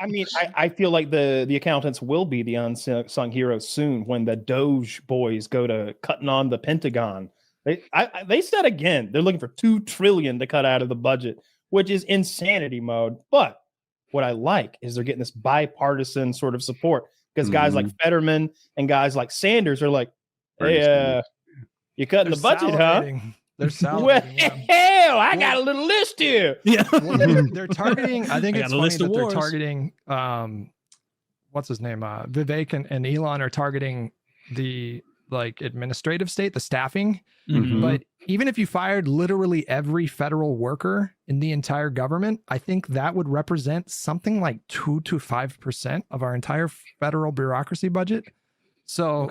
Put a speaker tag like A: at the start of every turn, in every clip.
A: I mean, I feel like the accountants will be the unsung heroes soon when the DOGE boys go to cutting on the Pentagon. They said again they're looking for $2 trillion to cut out of the budget, which is insanity mode. But what I like is they're getting this bipartisan sort of support because guys like Fetterman and guys like Sanders are like, hey, you're cutting the budget, huh?
B: They're salivating.
A: Hell, I got a little list here.
B: Yeah, they're targeting. I think it's funny that they're targeting. What's his name? Vivek and Elon are targeting the administrative state, the staffing. But even if you fired literally every federal worker in the entire government, I think that would represent something like 2 to 5% of our entire federal bureaucracy budget. So,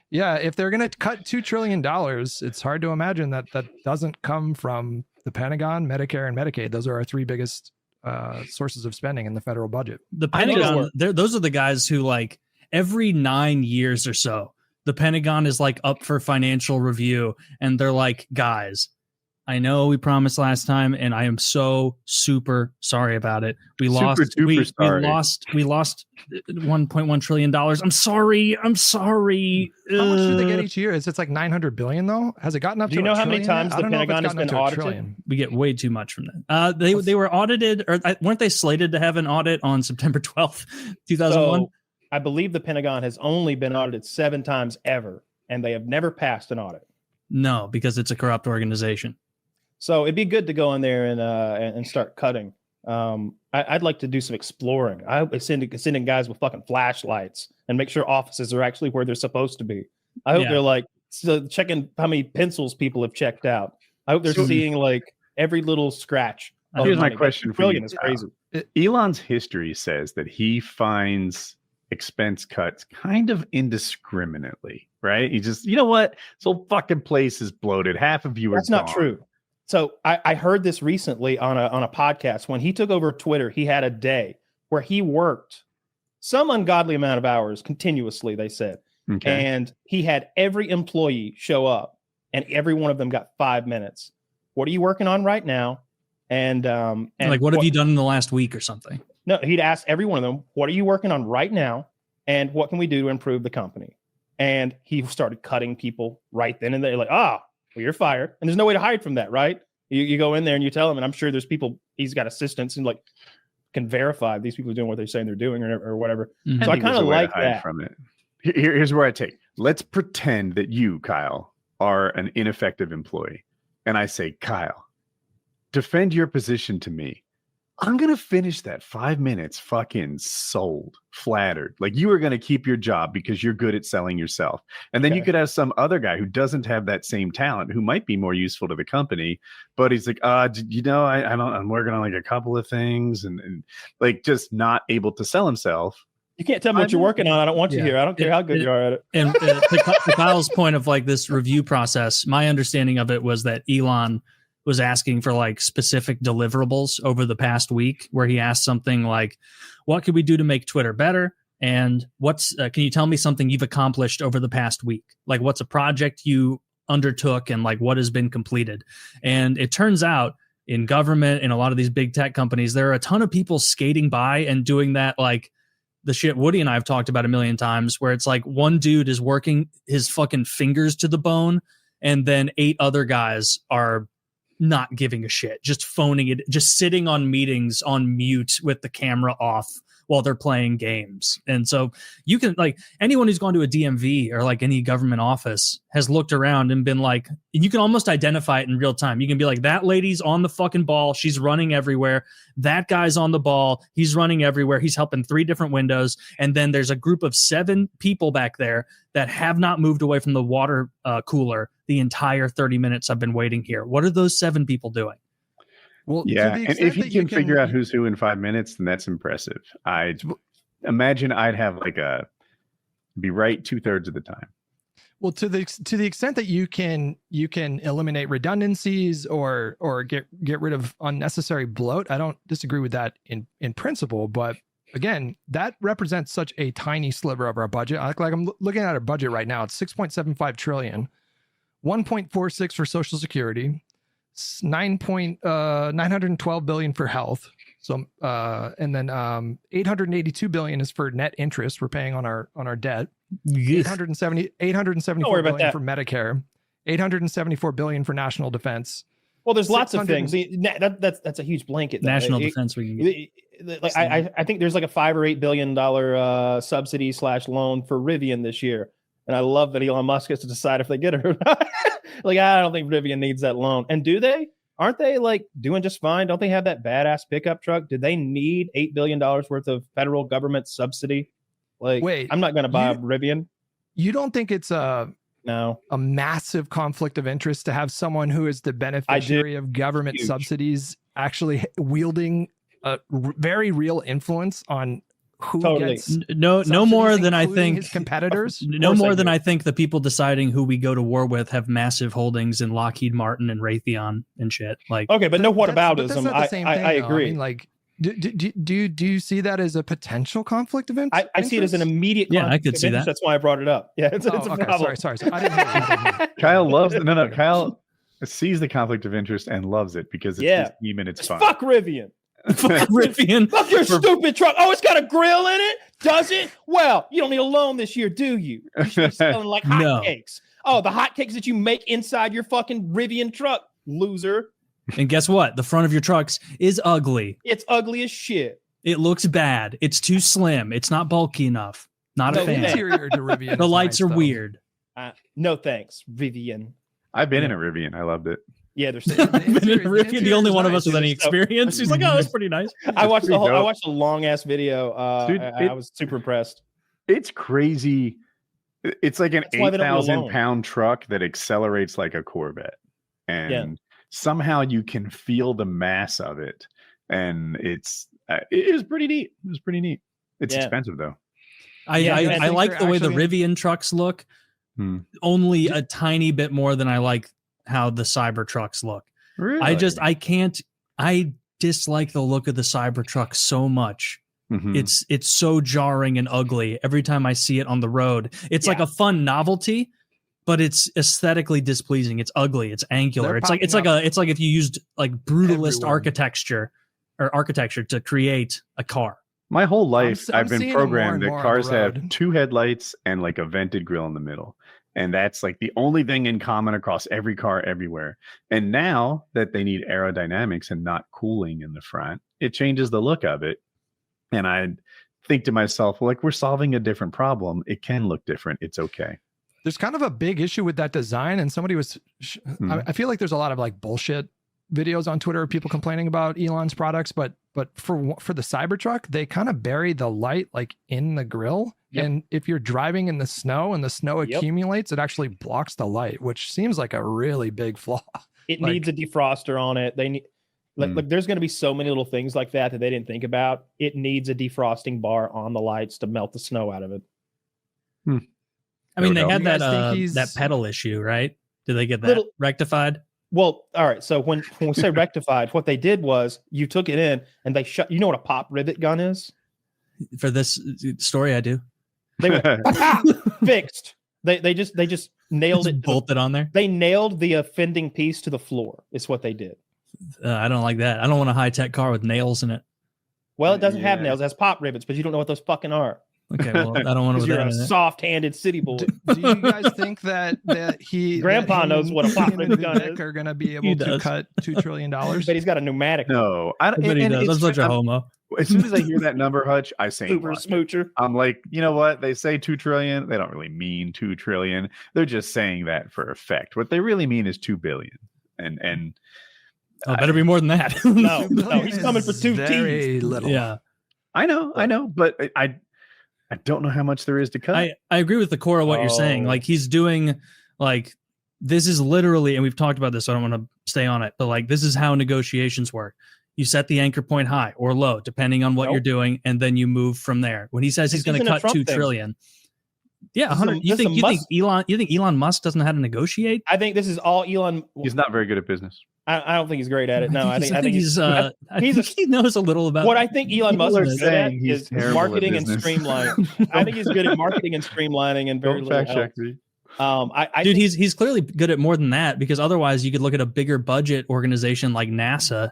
B: yeah, if they're going to cut $2 trillion, it's hard to imagine that doesn't come from the Pentagon, Medicare, and Medicaid. Those are our three biggest sources of spending in the federal budget.
C: The Pentagon, those are the guys who, like, every 9 years or so, the Pentagon is like up for financial review, and they're like, guys, I know we promised last time, and I am so super sorry about it. We lost $1.1 trillion. I'm sorry.
B: How much do they get each year? It's like $900 billion though. Has it gotten up?
A: Do you know how many times the Pentagon has been audited?
C: We get way too much from that. They were audited, or weren't they slated to have an audit on September 12th, 2001?
A: So, I believe the Pentagon has only been audited 7 times ever, and they have never passed an audit.
C: No, because it's a corrupt organization.
A: So it'd be good to go in there and start cutting. I'd like to do some exploring. I would send in guys with fucking flashlights and make sure offices are actually where they're supposed to be. I hope they're like checking how many pencils people have checked out. I hope they're seeing like every little scratch.
D: Here's my question for you.
A: Is crazy.
D: Elon's history says that he finds expense cuts kind of indiscriminately, right? He just, you know what? This whole fucking place is bloated. Half of you are
A: That's not true. So I heard this recently on a podcast. When he took over Twitter, he had a day where he worked some ungodly amount of hours continuously, they said. Okay. And he had every employee show up, and every one of them got 5 minutes. What are you working on right now? And
C: like, what have you done in the last week or something?
A: No, he'd ask every one of them, what are you working on right now? And what can we do to improve the company? And he started cutting people right then and there. Like, well, you're fired. And there's no way to hide from that, right? You go in there and you tell him, and I'm sure there's people, he's got assistants and like can verify these people are doing what they're saying they're doing or whatever. Mm-hmm. So I kind of like that. From it.
D: Here's where I take. Let's pretend that you, Kyle, are an ineffective employee. And I say, Kyle, defend your position to me. I'm going to finish that 5 minutes fucking sold, flattered. Like you are going to keep your job because you're good at selling yourself. And then you could have some other guy who doesn't have that same talent, who might be more useful to the company, but he's like, I'm working on like a couple of things and like just not able to sell himself.
A: You can't tell me what you're working on. I don't want you here. I don't care how good you are at it.
C: And to Kyle's point of like this review process, my understanding of it was that Elon was asking for like specific deliverables over the past week, where he asked something like, what could we do to make Twitter better? And can you tell me something you've accomplished over the past week? Like what's a project you undertook and like what has been completed? And it turns out in government, in a lot of these big tech companies, there are a ton of people skating by and doing that, like the shit Woody and I have talked about a million times, where it's like one dude is working his fucking fingers to the bone, and then 8 other guys are not giving a shit, just phoning it, just sitting on meetings on mute with the camera off while they're playing games. And so you can, like, anyone who's gone to a DMV or like any government office has looked around and been like, you can almost identify it in real time. You can be like, that lady's on the fucking ball. She's running everywhere. That guy's on the ball. He's running everywhere. He's helping 3 different windows. And then there's a group of 7 people back there that have not moved away from the water cooler the entire 30 minutes I've been waiting here. What are those 7 people doing?
D: Well, yeah, and if you can figure out who's who in 5 minutes, then that's impressive. I imagine I'd have like be right 2/3 of the time.
B: Well, to the extent that you can eliminate redundancies or get rid of unnecessary bloat, I don't disagree with that in principle. But again, that represents such a tiny sliver of our budget. Like I'm looking at our budget right now, it's $6.75 trillion, 1.46 for Social Security, 912 billion for health, So and then 882 billion is for net interest we're paying on our debt. 874 billion for Medicare. 874 billion for national defense.
A: Well, there's lots of things. That's a huge blanket.
C: National defense.
A: I think there's like a $5 or $8 billion subsidy / loan for Rivian this year, and I love that Elon Musk has to decide if they get it or not. Like, I don't think Rivian needs that loan. And do they? Aren't they like doing just fine? Don't they have that badass pickup truck? Did they need $8 billion worth of federal government subsidy? Like, wait, I'm not going to buy a Rivian.
B: You don't think it's a massive conflict of interest to have someone who is the beneficiary of government subsidies actually wielding a very real influence on who gets
C: no more than I think
B: his competitors?
C: No more than I think the people deciding who we go to war with have massive holdings in Lockheed Martin and Raytheon and shit. Like,
A: okay, but no whataboutism. I agree.
B: I mean, like, do you see that as a potential conflict of interest?
A: I see it as an immediate.
C: I could see that.
A: That's why I brought it up. Yeah, it's a problem.
B: Sorry. I didn't hear it.
D: Kyle loves it. No. Kyle sees the conflict of interest and loves it because it's his team and it's fun.
A: Fuck Rivian.
C: Fuck Rivian.
A: Fuck your stupid truck. Oh, it's got a grill in it? Does it? Well, you don't need a loan this year, do you? You should be selling like hotcakes. Oh, the hotcakes that you make inside your fucking Rivian truck, loser.
C: And guess what? The front of your trucks is ugly.
A: It's ugly as shit.
C: It looks bad. It's too slim. It's not bulky enough. Not a fan.
B: Interior to Rivian.
C: The lights are weird.
A: No thanks, Rivian.
D: I've been in a Rivian. I loved it.
A: Yeah, they're
C: the only one of us with any experience. He's like, oh, that's pretty nice.
A: I watched a long ass video. Dude, I was super impressed.
D: It's crazy. It's like an 8,000 pound truck that accelerates like a Corvette, and somehow you can feel the mass of it. And it is pretty neat. It was pretty neat. It's expensive though.
C: I like the way the Rivian trucks look. Only a tiny bit more than I like how the Cybertrucks look. Really? I dislike the look of the Cybertruck so much. Mm-hmm. It's so jarring and ugly every time I see it on the road. It's like a fun novelty, but it's aesthetically displeasing. It's ugly. It's angular. It's like if you used like brutalist architecture to create a car.
D: My whole life I've been programmed that cars have two headlights and like a vented grill in the middle. And that's like the only thing in common across every car everywhere. And now that they need aerodynamics and not cooling in the front, it changes the look of it. And I think to myself, like, we're solving a different problem. It can look different. It's okay.
B: There's kind of a big issue with that design. And somebody was, I feel like there's a lot of like bullshit videos on Twitter of people complaining about Elon's products, but for the Cybertruck, they kind of bury the light like in the grill. Yep. And if you're driving in the snow and the snow accumulates, it actually blocks the light, which seems like a really big flaw.
A: It needs a defroster on it. They need like there's going to be so many little things like that they didn't think about. It needs a defrosting bar on the lights to melt the snow out of it.
C: I mean, they had that pedal issue, right? Did they get that rectified?
A: Well, all right. So when we say rectified, what they did was you took it in and they shut. You know what a pop rivet gun is?
C: For this story, I do.
A: They went fixed. They just nailed it.
C: Bolted on there.
A: They nailed the offending piece to the floor. Is what they did.
C: I don't like that. I don't want a high-tech car with nails in it.
A: Well, it doesn't have nails. It has pop rivets, but you don't know what those fucking are.
C: Okay, well, I don't want to.
A: You're a soft-handed city boy.
B: Do you guys think that
A: Grandpa knows what a pop rivet gun is?
B: Are going to be able to cut $2 trillion?
A: But he's got a pneumatic.
D: No,
C: I don't. He does. I'm such a homo.
D: As soon as I hear that number, Hutch, I say
A: super smoocher.
D: I'm like, you know what? They say 2 trillion. They don't really mean 2 trillion. They're just saying that for effect. What they really mean is 2 billion. And
C: better be more than that.
A: no, he's coming for 2 T's.
B: Little.
C: Yeah,
D: I know, but I don't know how much there is to cut.
C: I agree with the core of what you're saying. Like, he's doing like, this is literally, and we've talked about this, so I don't want to stay on it, but like, this is how negotiations work. You set the anchor point high or low, depending on what you're doing, and then you move from there. When he says he's going to cut 2 trillion, yeah, 100. You think Elon Musk doesn't know how to negotiate?
A: I think this is all Elon.
D: He's not very good at business.
A: I don't think he's great at it. No, I think
C: he knows a little about
A: what I think Elon Musk is good at is marketing and streamlining. I think he's good at marketing and streamlining and very little else.
C: Dude, he's clearly good at more than that, because otherwise you could look at a bigger budget organization like NASA,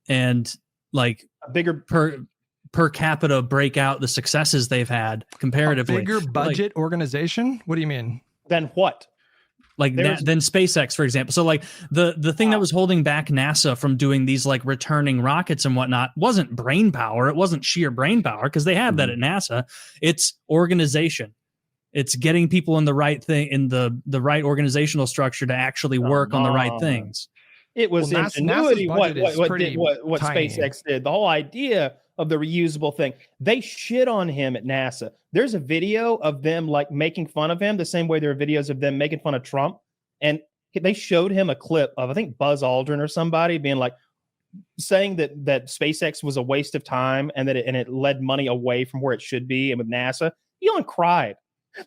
C: and like
A: a bigger
C: per capita break out the successes they've had comparatively.
B: A bigger budget organization? What do you mean?
A: Then what?
C: Like than SpaceX, for example. So like the thing that was holding back NASA from doing these like returning rockets and whatnot wasn't brain power. It wasn't sheer brain power because they have that at NASA. It's organization. It's getting people in the right thing, in the right organizational structure to actually work on the right things.
A: It was ingenuity. What SpaceX did. The whole idea of the reusable thing. They shit on him at NASA. There's a video of them like making fun of him the same way there are videos of them making fun of Trump. And they showed him a clip of, I think, Buzz Aldrin or somebody being like, saying that SpaceX was a waste of time and that it led money away from where it should be. And with NASA, Elon cried.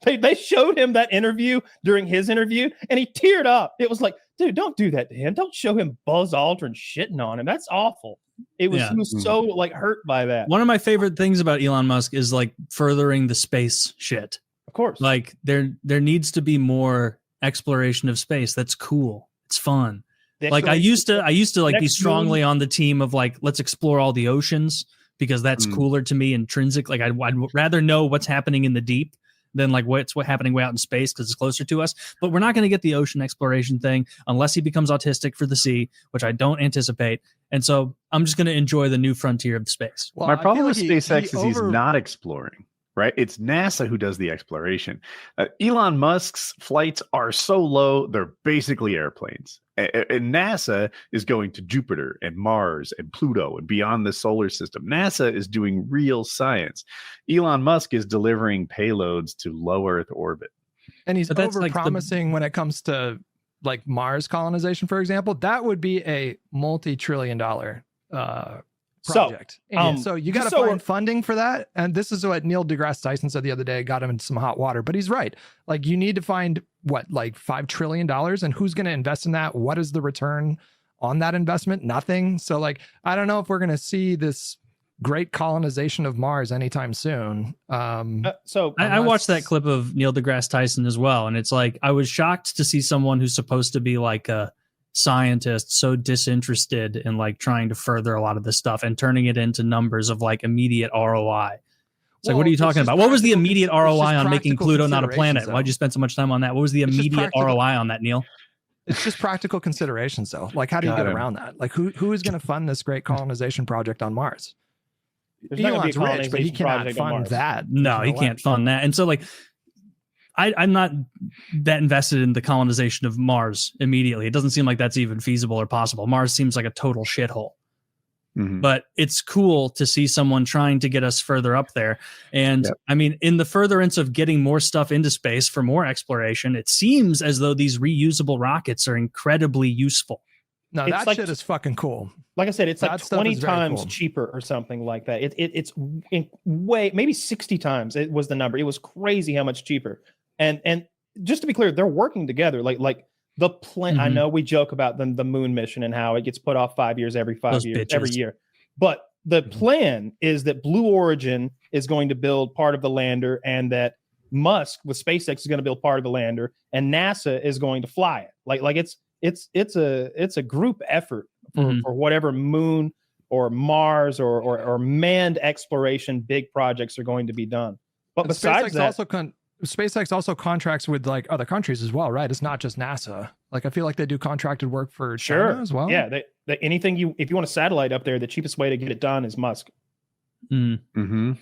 A: They showed him that interview during his interview and he teared up. It was like, dude, don't do that to him. Don't show him Buzz Aldrin shitting on him. That's awful. He was so like hurt by that.
C: One of my favorite things about Elon Musk is like furthering the space shit.
A: Of course.
C: Like there needs to be more exploration of space. That's cool. It's fun. Like I used to like be strongly on the team of like, let's explore all the oceans because that's cooler to me intrinsic. Like I'd rather know what's happening in the deep than like what's happening way out in space because it's closer to us. But we're not going to get the ocean exploration thing unless he becomes autistic for the sea, which I don't anticipate. And so I'm just going to enjoy the new frontier of the space.
D: Well, my problem with SpaceX is he's not exploring, right? It's NASA who does the exploration. Elon Musk's flights are so low, they're basically airplanes. And NASA is going to Jupiter and Mars and Pluto and beyond the solar system. NASA is doing real science. Elon Musk is delivering payloads to low Earth orbit.
B: And he's over-promising when it comes to like Mars colonization, for example. That would be a multi-trillion-dollar project. So you got to find funding for that. And this is what Neil deGrasse Tyson said the other day, got him into some hot water. But he's right. Like you need to find like $5 trillion, and who's going to invest in that? What is the return on that investment? Nothing. So like, I don't know if we're going to see this great colonization of Mars anytime soon.
C: I watched that clip of Neil deGrasse Tyson as well. And it's like, I was shocked to see someone who's supposed to be like a scientist so disinterested in like trying to further a lot of this stuff and turning it into numbers of like immediate ROI. It's like, what are you talking about? What was the immediate ROI on making Pluto not a planet? Why'd you spend so much time on that? What was the immediate ROI on that, Neil?
B: It's just practical considerations, though. Like, how do you get around that? Like, who is going to fund this great colonization project on Mars? Elon's rich, but he cannot fund that.
C: No, he can't fund that. And so, like, I'm not that invested in the colonization of Mars immediately. It doesn't seem like that's even feasible or possible. Mars seems like a total shithole. But it's cool to see someone trying to get us further up there. And I mean, in the furtherance of getting more stuff into space for more exploration, it seems as though these reusable rockets are incredibly useful.
B: No, that shit is fucking cool.
A: Like I said, it's like 20 times cheaper or something like that. It's way, maybe 60 times it was the number. It was crazy how much cheaper. And just to be clear, they're working together. Like the plan, I know we joke about the moon mission and how it gets put off 5 years, every year. But the plan is that Blue Origin is going to build part of the lander, and that Musk with SpaceX is going to build part of the lander, and NASA is going to fly it. Like it's a group effort for whatever moon or Mars or manned exploration big projects are going to be done. But besides that,
B: SpaceX also contracts with like other countries as well, right? It's not just NASA. Like I feel like they do contracted work for China as well.
A: Yeah, they anything if you want a satellite up there, the cheapest way to get it done is Musk.
C: Yeah, are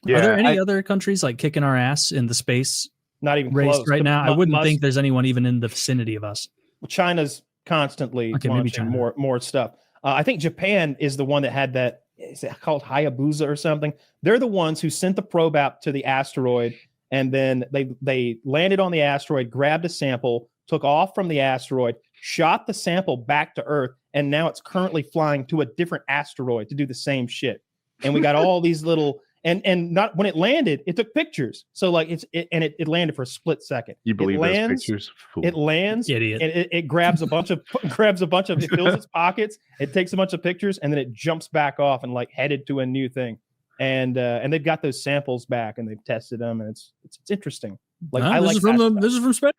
C: there any other countries like kicking our ass in the space
A: not even
C: race
A: close
C: right now? I wouldn't think there's anyone even in the vicinity of us.
A: China's constantly launching more stuff. I think Japan is the one that had that. Is it called Hayabusa or something? They're the ones who sent the probe out to the asteroid. And then they landed on the asteroid, grabbed a sample, took off from the asteroid, shot the sample back to Earth, and now it's currently flying to a different asteroid to do the same shit. And we got all these little and not when it landed, it took pictures. So like it landed for a split second.
D: You believe those pictures?
A: Fool. It lands,
C: idiot.
A: And it grabs a bunch of it fills its pockets, it takes a bunch of pictures, and then it jumps back off and like headed to a new thing. And they've got those samples back and they've tested them, and it's interesting. Like this is from space.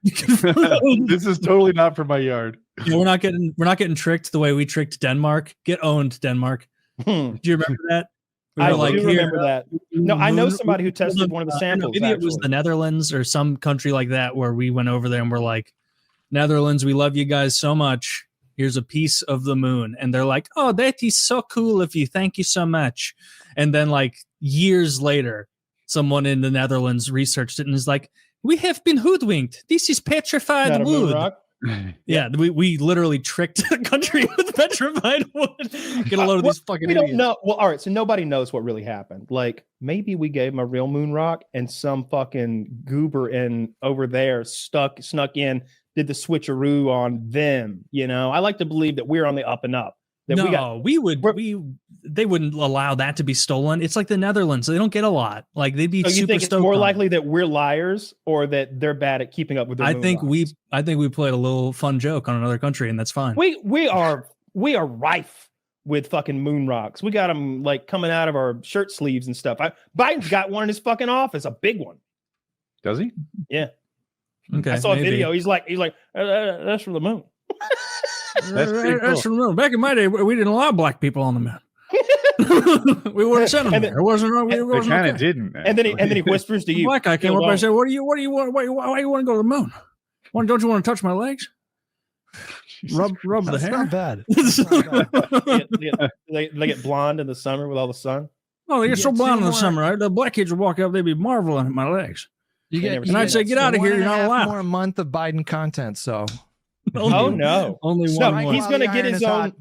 D: This is totally not from my yard.
C: Yeah, we're not getting tricked the way we tricked Denmark. Get owned, Denmark. Do you remember that?
A: I do remember that. No, I know somebody who tested one of the samples.
C: Maybe it was the Netherlands or some country like that where we went over there and we're like, Netherlands, we love you guys so much. Here's a piece of the moon. And they're like, oh, that is so cool of you. Thank you so much. And then like years later, someone in the Netherlands researched it and is like, we have been hoodwinked. This is petrified wood. Yeah, we literally tricked the country with petrified wood. Get a load of these fucking idiots.
A: Don't know. Well, all right, so nobody knows what really happened. Like, maybe we gave him a real moon rock and some fucking goober in over there snuck in, did the switcheroo on them. You know, I like to believe that we're on the up and up. That they wouldn't allow that to be stolen. It's like the Netherlands. They don't get a lot. Like they'd be so
C: super
A: you think
C: stoked.
A: It's more likely that we're liars or that they're bad at keeping up with their
C: I think we played a little fun joke on another country, and that's fine.
A: We are rife with fucking moon rocks. We got them like coming out of our shirt sleeves and stuff. Biden's got one in his fucking office, a big one.
D: Does he?
A: Yeah.
C: Okay.
A: I saw a video. He's like, that's from the moon.
C: That's from the moon. Back in my day, we didn't allow black people on the moon. We wouldn't send them there. It wasn't.
D: They kind of didn't.
A: And then he whispers to you.
C: Black guy came up and said, "What do you want? Why you want to go to the moon? Don't you want to touch my legs? Rub the hair.
B: Not bad.
A: They get blonde in the summer with all the sun.
C: Oh, they get so blonde in the summer. Right? The black kids would walk up, they'd be marveling at my legs. I'd say, get out of here. You're not allowed.
B: More a month of Biden content. So.
A: No.
C: Only one.
A: No, he's going to get his own.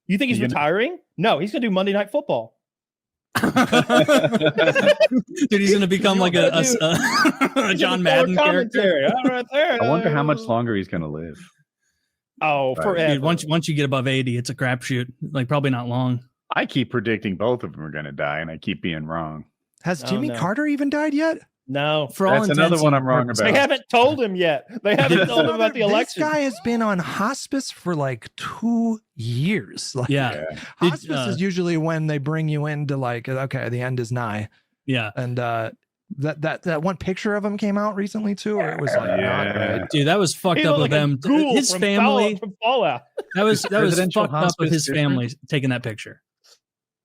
A: You think he's retiring? No, he's going to do Monday Night Football.
C: Dude, he's going to become like a John Madden character.
A: Right there.
D: I wonder how much longer he's going to live.
A: Oh, forever.
C: Dude, once you get above 80, it's a crapshoot. Like probably not long.
D: I keep predicting both of them are going to die, and I keep being wrong.
B: Has Jimmy Carter even died yet?
A: No,
D: that's another one I'm wrong about.
A: They haven't told him yet. They haven't told him about the election.
B: This guy has been on hospice for like 2 years. Like, hospice is usually when they bring you into like, okay, the end is nigh.
C: Yeah,
B: and that one picture of him came out recently too, or it was like, not good.
C: Dude, that was fucked up with them. His family
A: from Fallout.
C: That was fucked up with his family taking that picture.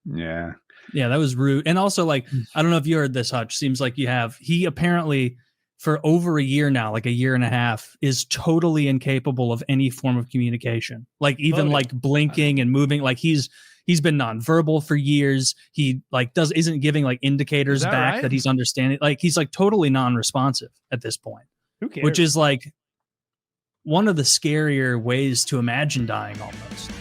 D: Yeah.
C: Yeah, that was rude. And also, like, I don't know if you heard this, Hutch. Seems like you have. He apparently, for over a year now, like a year and a half, is totally incapable of any form of communication. Like even like blinking and moving. Like he's been nonverbal for years. He like isn't giving like indicators back that he's understanding. Like he's like totally non-responsive at this point.
A: Who cares?
C: Which is like one of the scarier ways to imagine dying almost.